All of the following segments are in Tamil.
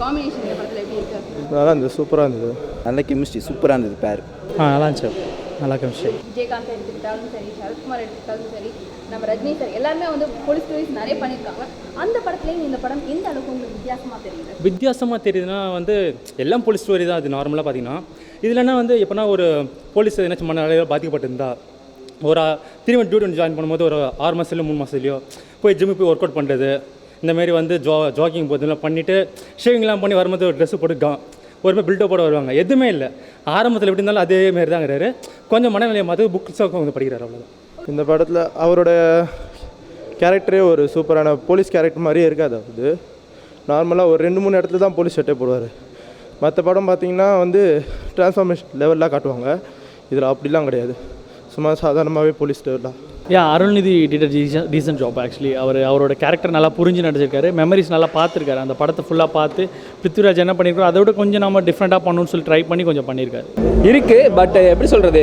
காம்பினேஷன் இந்த படத்தில் எப்படி இருக்கு? நல்லா இருந்தது, சூப்பராக இருந்தது. நல்ல கெமிஸ்ட்ரி, சூப்பராக இருந்தது பேர். நல்லா இருந்துச்சு, நல்லா கெமிஸ்ட்ரி. விஜயகாந்த் எடுத்துக்கிட்டாலும் சரி, சரத்குமார் எடுத்துக்கிட்டாலும் சரி, நம்ம ரஜினி சார் எல்லாருமே வந்து போலீஸ் ஸ்டோரிஸ் நிறைய பண்ணியிருக்காங்க. அந்த படத்துலேயும் இந்த படம் எந்த அளவுக்கு உங்களுக்கு வித்தியாசமாக தெரியுது? வித்தியாசமாக தெரியுதுன்னா வந்து எல்லாம் போலீஸ் ஸ்டோரி தான். அது நார்மலாக பார்த்தீங்கன்னா இதுலன்னா வந்து எப்போனா ஒரு போலீஸ் ஏதாச்சும் மன அளவில் பாதிக்கப்பட்டிருந்தா ஒரு திரும்ப டியூட்டி ஜாயின் பண்ணும்போது ஒரு 6 மாதத்துலையோ 3 மாதத்துலையோ போய் ஜிம்முக்கு போய் ஒர்க் அவுட் பண்ணுறது, இந்தமாரி வந்து ஜாகிங் போகிறதுலாம் பண்ணிவிட்டு ஷேவிங்லாம் பண்ணி வரும்போது ஒரு ட்ரெஸ்ஸு போட்டு ஒருமே பில்டப்போட வருவாங்க. எதுவுமே இல்லை, ஆரம்பத்தில் எப்படி இருந்தாலும் அதேமாரி தாங்கிறாரு. கொஞ்சம் மனநிலையை மாற்றி புக்ஸாக வந்து படிக்கிறார், அவ்வளோதான். இந்த படத்தில் அவரோட கேரக்டரே ஒரு சூப்பரான போலீஸ் கேரக்டர் மாதிரியே இருக்காது. அது நார்மலாக ஒரு 2-3 இடத்துல தான் போலீஸ் சட்டை போடுவார். மற்ற படம் பார்த்திங்கன்னா வந்து ட்ரான்ஸ்ஃபார்மேஷன் லெவல்லாம் காட்டுவாங்க. இதில் அப்படிலாம் கிடையாது, சும்மா சாதாரணமாகவே போலீஸ் லெவலாக. Arulnithi did a decent job actually. அவரோட கேரக்டர் நல்லா புரிஞ்சு நடிச்சிருக்காரு. மெமரிஸ் நல்லா பார்த்துருக்காரு. அந்த படத்தை ஃபுல்லாக பார்த்து பிருத்விராஜ் என்ன பண்ணியிருக்காரு அதை விட கொஞ்சம் நம்ம டிஃப்ரெண்ட்டாக பண்ணணும்னு சொல்லி ட்ரை பண்ணி கொஞ்சம் பண்ணியிருக்காரு. இருக்குது, பட் எப்படி சொல்கிறது,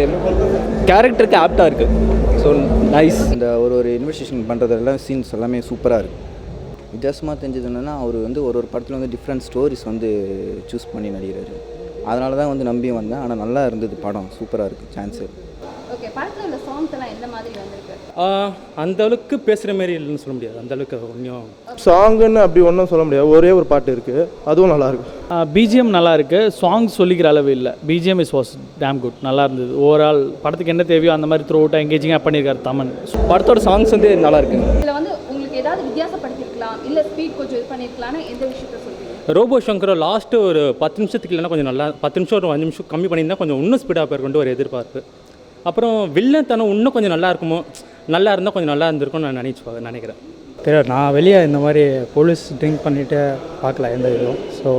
கேரக்டருக்கு ஆப்டாக இருக்குது. So nice. இந்த ஒரு இன்வெஸ்டிகேஷன் பண்ணுறதெல்லாம் சீன்ஸ் எல்லாமே சூப்பராக இருக்குது. வித்தியாசமாக தெரிஞ்சது என்னென்னா அவர் வந்து ஒரு படத்தில் வந்து டிஃப்ரெண்ட் ஸ்டோரிஸ் வந்து சூஸ் பண்ணி நடிக்கிறாரு. அதனால தான் வந்து நம்பி வந்தேன். ஆனால் நல்லா இருந்தது படம், சூப்பராக இருக்குது. சான்ஸு. ஓகே, படத்தில் உள்ள சாங்ஸ் எல்லாம் எந்த மாதிரி வந்திருக்கு? அந்த அளவுக்கு பேசுகிற மாரி இல்லைன்னு சொல்ல முடியாது. அந்த அளவுக்கு கொஞ்சம் சாங்குன்னு அப்படி ஒன்றும் சொல்ல முடியாது. ஒரே ஒரு பாட்டு இருக்குது, அதுவும் நல்லாயிருக்கு. பிஜிஎம் நல்லா இருக்குது, சாங்ஸ் சொல்லிக்கிற அளவு இல்லை. பிஜிஎம் வாஸ் டேம் குட், நல்லா இருந்தது. ஓவரால் படத்துக்கு என்ன தேவையோ அந்த மாதிரி த்ரூ அவுட்டாக எங்கேஜிங்காக பண்ணியிருக்காரு தமன். படத்தோட சாங்ஸ் வந்து நல்லா இருக்குங்க. இதில் வந்து உங்களுக்கு ஏதாவது வித்தியாசப்படுத்திருக்கலாம், இல்லை ஸ்பீட் கொஞ்சம் இது பண்ணியிருக்கலாம்னு எந்த விஷயத்த சொல்லுவீங்க? ரோபோ சங்கர் லாஸ்ட்டு ஒரு 10 நிமிஷத்துக்கு இல்லைன்னா கொஞ்சம் நல்லா 10 நிமிஷம் ஒரு 5 நிமிஷம் கம்மி பண்ணியிருந்தால் கொஞ்சம் இன்னும் ஸ்பீடாக போயிருக்குன்ட்டு ஒரு எதிர்பார்ப்பு. அப்புறம் வில்லன் தனம் இன்னும் கொஞ்சம் நல்லா இருக்குமோ, நல்லா இருந்தால் கொஞ்சம் நல்லா இருந்திருக்கும்னு நான் நினைக்கிறேன். தெரியாது, நான் வெளியே இந்த மாதிரி போலீஸ் ட்ரிங்க் பண்ணிவிட்டு பார்க்கல எந்த இதுவும். ஸோ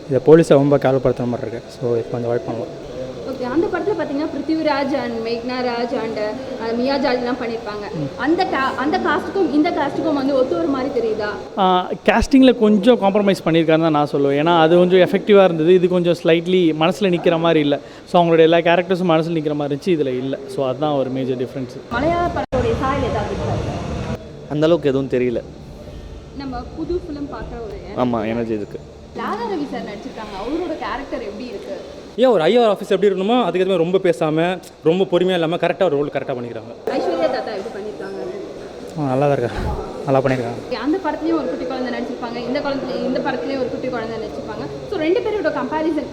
இதை போலீஸை ரொம்ப கேவலப்படுத்துகிற மாதிரி இருக்குது. ஸோ இது கொஞ்சம் அவாய்ட் பண்ணலாம். ஓகே, அந்த படத்தில் பார்த்தீங்கன்னா பிருத்திவிராஜ் அண்ட் மேக்னா ராஜ் அண்ட் மியா ஜாலிலாம் பண்ணியிருப்பாங்க. அந்த காஸ்ட்டுக்கும் இந்த காஸ்ட்டுக்கும் வந்து ஒத்து ஒரு மாதிரி தெரியுதா? கேஸ்டிங்கில் கொஞ்சம் காம்ப்ரமைஸ் பண்ணியிருக்காருன்னு தான் நான் சொல்லுவேன். ஏன்னா அது கொஞ்சம் எஃபெக்டிவாக இருந்தது. இது கொஞ்சம் ஸ்லைட்லி மனசில் நிற்கிற மாதிரி இல்லை. ஸோ அவங்களோட எல்லா கேரக்டர்ஸும் மனசில் நிற்கிற மாதிரி இருந்துச்சு, இதில் இல்லை. ஸோ அதுதான் ஒரு மேஜர் டிஃப்ரென்ஸ். மலையாள படத்தோடைய சாயல் ஏதாவது இருக்கா? அந்தளவுக்கு எதுவும் தெரியல. நம்ம புது ஃபிலிம் பார்க்குற ஒரு ஆமாம், எனர்ஜி இருக்குது. ராதா ரவி சார் நடிச்சிருக்காங்க, அவரோட கேரக்டர் எப்படி இருக்குது? ஏன் ஒரு ஐஆர் ஆஃபீஸ் எப்படி இருக்கணுமோ அதுக்கு எதுவுமே ரொம்ப பேசாமல் ரொம்ப பொறுமையாக இல்லாமல் கரெக்டாக ரோல் கரெக்டாக பண்ணிக்கிறாங்க. ஐஸ்வர்யா தாத்தா எப்படி பண்ணியிருக்காங்க? நல்லா தான் இருக்கா, நல்லா பண்ணியிருக்காங்க. அந்த படத்துலேயும் ஒரு குட்டி குழந்தை நடிச்சிருப்பாங்க, இந்த படத்துலேயும் ஒரு குட்டி குழந்தை நடிச்சிருப்பாங்க. ஸோ 2 பேரோட கம்பேரிசன்,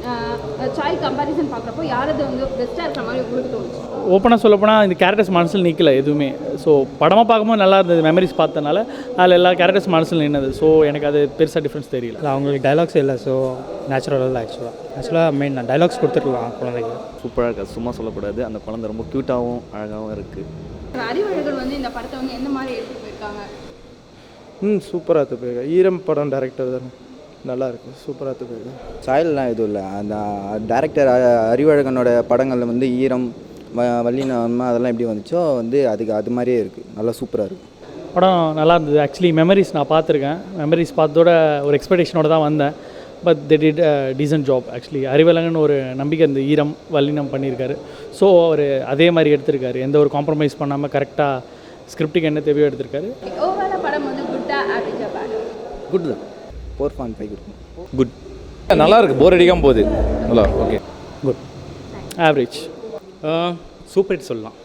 சைல்ட் கம்பேரிசன் பார்க்குறப்போ யாரது வந்து பெஸ்ட்டாக இருக்கிற மாதிரி உங்களுக்கு தோணுச்சு? ஓப்பனாக சொல்லப்போனால் இந்த கேரக்டர்ஸ் மனசில் நிற்கல எதுவுமே. ஸோ படமாக பார்க்கும்போது நல்லா இருந்தது, மெமரிஸ் பார்த்தனால அதில் எல்லா கேரக்டர்ஸ் மனசில் நின்னது. ஸோ எனக்கு அது பெருசாக டிஃப்ரென்ஸ் தெரியல. அவங்களுக்கு டைலாக்ஸ் இல்லை, ஸோ நேச்சுரலாக இல்லை. ஆக்சுவலாக மெயின் டைலாக்ஸ் கொடுத்துருக்கலாம் குழந்தைக்கு. சூப்பராக இருக்குது, சும்மா சொல்லக்கூடாது. அந்த குழந்தை ரொம்ப க்யூட்டாகவும் அழகாகவும் இருக்குது. அறிவழகன் வந்து இந்த படத்தை வந்து எந்த மாதிரி எடுத்துகிட்டு போயிருக்காங்க? சூப்பராக எடுத்து போயிருக்காங்க. ஈரம் படம் டைரக்டர் தானே, நல்லா இருக்குது, சூப்பராக எடுத்து போயிருக்காங்க. சாயல்லாம் எதுவும் இல்லை. அந்த டைரக்டர் அறிவழகனோட படங்களில் வந்து ஈரம் வள்ளினம் அதெல்லாம் எப்படி வந்துச்சோ வந்து அதுக்கு அது மாதிரியே இருக்குது. நல்லா சூப்பராக இருக்குது. படம் நல்லா இருந்தது. ஆக்சுவலி மெமரிஸ் நான் பார்த்துருக்கேன். மெமரிஸ் பார்த்ததோட ஒரு எக்ஸ்பெக்டேஷனோட தான் வந்தேன். But they did decent job. Actually Arivazhagan ஒரு நம்பிக்கை இந்த ஈரம் வல்லினம் பண்ணியிருக்காரு. ஸோ அவர் அதே மாதிரி எடுத்திருக்காரு, எந்த ஒரு காம்ப்ரமைஸ் பண்ணாமல் கரெக்டாக ஸ்கிரிப்டுக்கு என்ன தேவையோ எடுத்திருக்காரு. ஓவரால் படம் வந்து குட்டா ஆவரேஜா பேடா? குட் தான், 4.5 இருக்கும். குட், நல்லா இருக்குது, போர் அடிக்காமல் போகுது. நல்லா okay, good, average, super hit சொல்லலாம்.